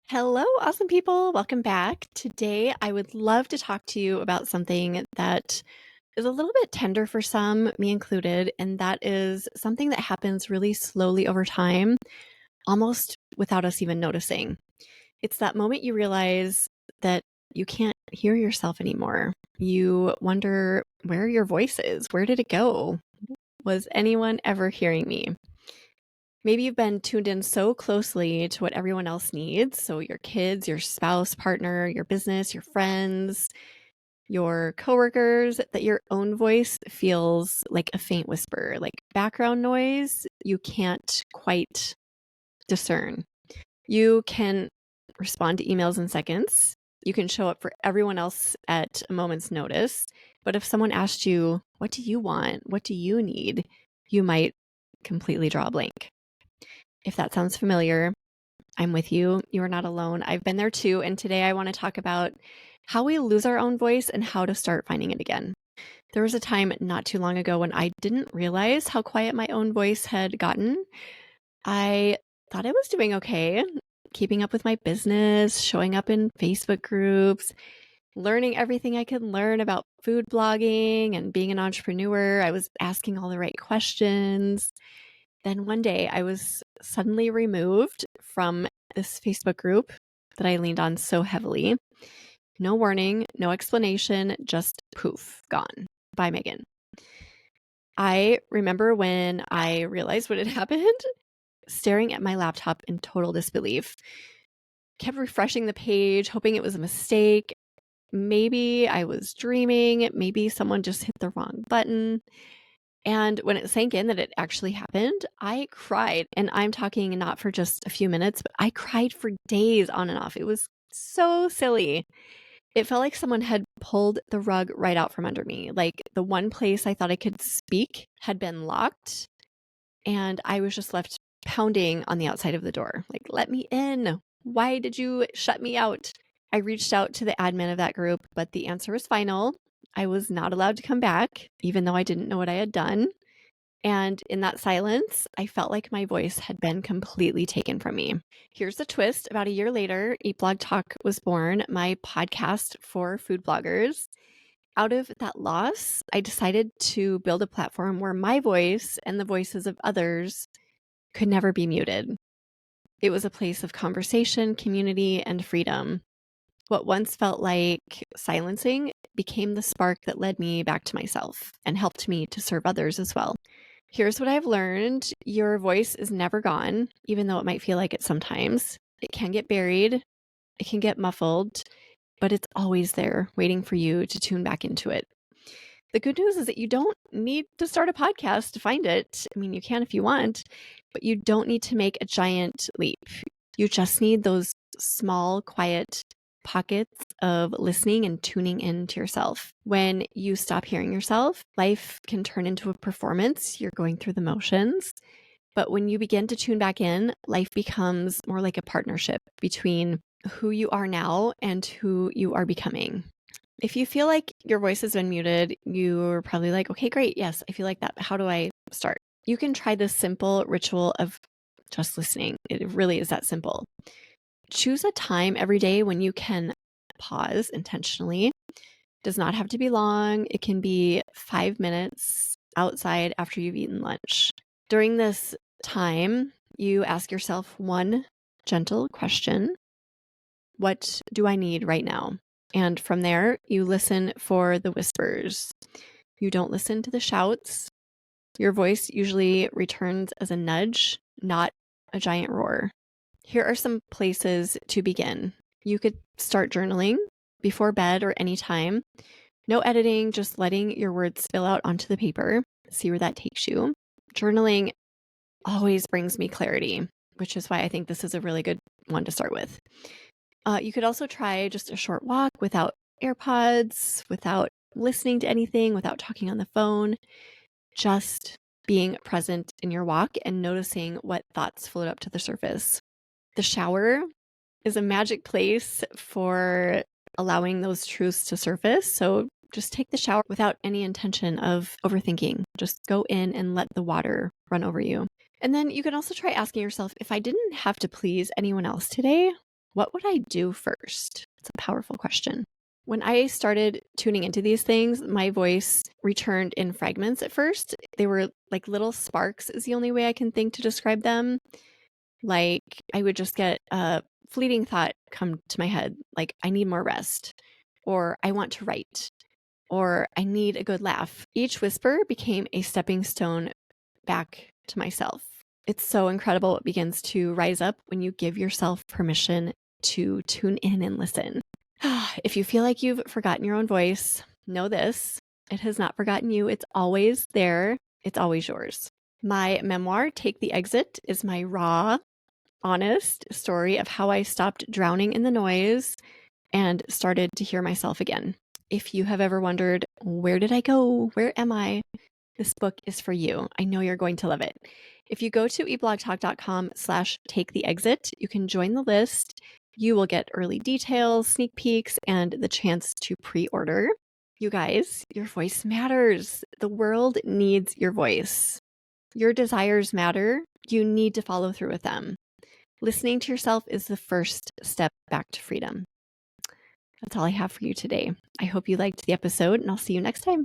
Hello, awesome people. Welcome back. Today, I would love to talk to you about something that is a little bit tender for some, me included, and that is something that happens really slowly over time, almost without us even noticing. It's that moment you realize that you can't hear yourself anymore. You wonder where your voice is. Where did it go? Was anyone ever hearing me? Maybe you've been tuned in so closely to what everyone else needs. So, your kids, your spouse, partner, your business, your friends, your coworkers, that your own voice feels like a faint whisper, like background noise you can't quite discern. You can respond to emails in seconds. You can show up for everyone else at a moment's notice. But if someone asked you, "What do you want? What do you need?" you might completely draw a blank. If that sounds familiar, I'm with you. You are not alone. I've been there too. And today I want to talk about how we lose our own voice and how to start finding it again. There was a time not too long ago when I didn't realize how quiet my own voice had gotten. I thought I was doing okay, keeping up with my business, showing up in Facebook groups, learning everything I could learn about food blogging and being an entrepreneur. I was asking all the right questions. Then one day I was suddenly removed from this Facebook group that I leaned on so heavily. No warning, no explanation, just poof, gone. Bye, Megan. I remember when I realized what had happened, staring at my laptop in total disbelief. Kept refreshing the page, hoping it was a mistake. Maybe I was dreaming. Maybe someone just hit the wrong button. And when it sank in that it actually happened, I cried. And I'm talking not for just a few minutes, but I cried for days on and off. It was so silly. It felt like someone had pulled the rug right out from under me. Like the one place I thought I could speak had been locked, and I was just left pounding on the outside of the door. Like, let me in. Why did you shut me out? I reached out to the admin of that group, but the answer was final. I was not allowed to come back, even though I didn't know what I had done. And in that silence, I felt like my voice had been completely taken from me. Here's the twist. About a year later, Eat Blog Talk was born, my podcast for food bloggers. Out of that loss, I decided to build a platform where my voice and the voices of others could never be muted. It was a place of conversation, community, and freedom. What once felt like silencing became the spark that led me back to myself and helped me to serve others as well. Here's what I've learned. Your voice is never gone, even though it might feel like it sometimes. It can get buried, it can get muffled, but it's always there waiting for you to tune back into it. The good news is that you don't need to start a podcast to find it. I mean, you can if you want, but you don't need to make a giant leap. You just need those small, quiet pockets of listening and tuning into yourself. When you stop hearing yourself, life can turn into a performance. You're going through the motions. But when you begin to tune back in, life becomes more like a partnership between who you are now and who you are becoming. If you feel like your voice has been muted, you're probably like, okay, great. Yes, I feel like that. How do I start? You can try this simple ritual of just listening. It really is that simple. Choose a time every day when you can pause intentionally. Does not have to be long. It can be 5 minutes outside after you've eaten lunch. During this time, you ask yourself one gentle question. What do I need right now? And from there, you listen for the whispers. You don't listen to the shouts. Your voice usually returns as a nudge, not a giant roar. Here are some places to begin. You could start journaling before bed or anytime. No editing, just letting your words spill out onto the paper. See where that takes you. Journaling always brings me clarity, which is why I think this is a really good one to start with. You could also try just a short walk without AirPods, without listening to anything, without talking on the phone, just being present in your walk and noticing what thoughts float up to the surface. The shower is a magic place for allowing those truths to surface. So just take the shower without any intention of overthinking. Just go in and let the water run over you. And then you can also try asking yourself, if I didn't have to please anyone else today, What would I do first? It's a powerful question. When I started tuning into these things, my voice returned in fragments at first. They were like little sparks, is the only way I can think to describe them. Like I would just get a fleeting thought come to my head, like, I need more rest, or I want to write, or I need a good laugh. Each whisper became a stepping stone back to myself. It's so incredible what begins to rise up when you give yourself permission to tune in and listen. If you feel like you've forgotten your own voice, know this: it has not forgotten you. It's always there. It's always yours. My memoir, Take the Exit, is my raw, honest story of how I stopped drowning in the noise and started to hear myself again. If you have ever wondered, where did I go? Where am I? This book is for you. I know you're going to love it. If you go to eblogtalk.com/take the exit, you can join the list. You will get early details, sneak peeks, and the chance to pre-order. You guys, your voice matters. The world needs your voice. Your desires matter. You need to follow through with them. Listening to yourself is the first step back to freedom. That's all I have for you today. I hope you liked the episode, and I'll see you next time.